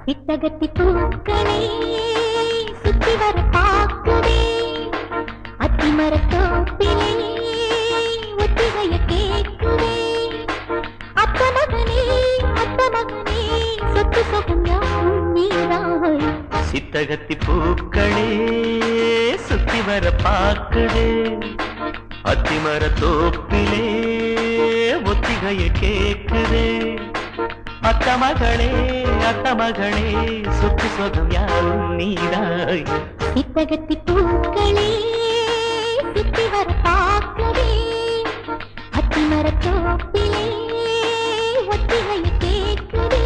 சித்தகத்தி பூக்களே சுத்தி வர பாக்குதே அத்திமரத்தோப்பிலே ஒத்திகைய கேட்குதே அத்த மகனே சொத்து சொகம் யாவும் நீராய் சித்தகத்தி பூக்களே சுத்தி வர பாக்குதே அத்திமரத்தோப்பிலே ஒத்திகைய கேட்குதே அத்த மகளே சொத்து சொகம் யாவும் நீராய் சித்தகத்தி பூக்களே சுத்தி வர பாக்குதே அத்திமரத்தோப்பிலே ஒத்திகைய கேட்குதே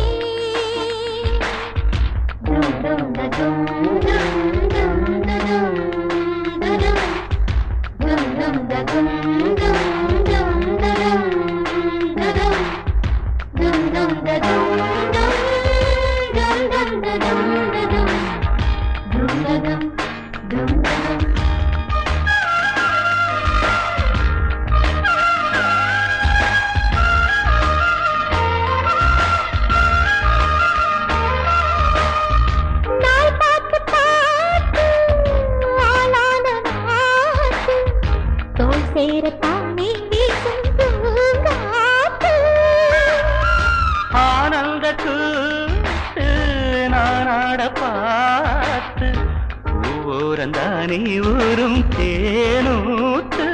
ஆனந்த கூத்து நானாட பார்த்து ஊரந்தானே ஊரும் தேனூத்து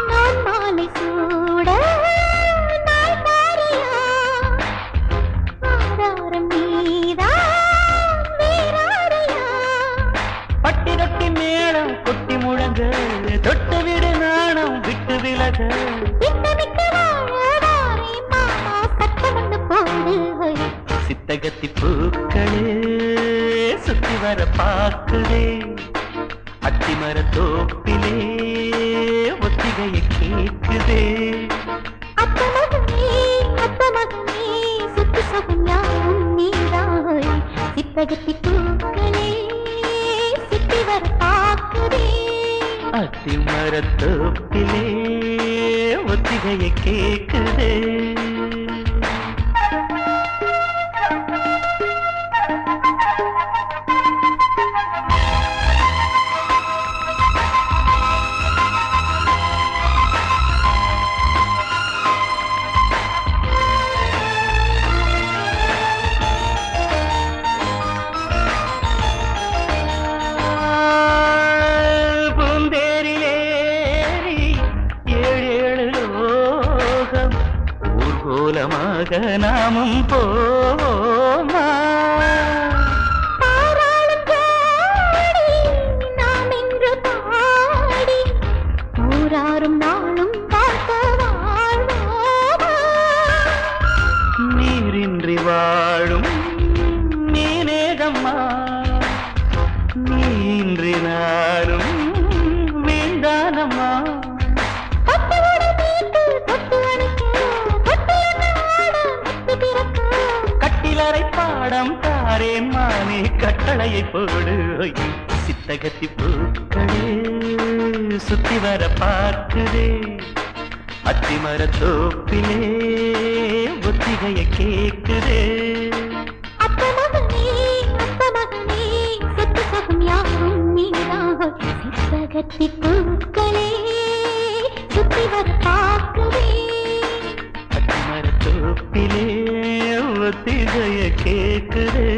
நான் மாலை சூட நான் பாரியா ஆதாரம் நீதா வேறாரையா பட்டி தொட்டி மேளம் கொட்டி முழங்க தொட்டு விடு நாணம் விட்டு விலக சித்தகத்தி பூக்களே சுத்தி வர பாக்குதே அத்திமரத்தோப்பிலே ஒத்திகைய கேட்குதே அத்த மகனே சுத்து சொகம் யாவும் நீராய் சித்தகத்தி பூக்களே சுத்தி வர பாக்குதே அத்திமரத்தோப்பிலே ஒத்திகைய கேட்குதே நாமும் போமா நாம் என்று பாடி ஊராரும் நாளும் பார்க்க நீரின்றி வாழும் நீனேகம்மா நீன்றி நாளும் வேண்டானம்மா கட்டிலறை பாடம் தாரேன் மானே கட்டளையை போடு சித்தகத்தி பூக்களே சுத்தி வர பார்க்குதே அத்திமரத்தோப்பிலே ஒத்திகைய கேட்குதே அத்த மகனே சொத்து சொகம் யாவும் நீராய் சித்தகத்தி பூக்களே சுத்தி வர பாக்குதே அத்திமரத்தோப்பிலே ஒத்திகைய கேட்குதே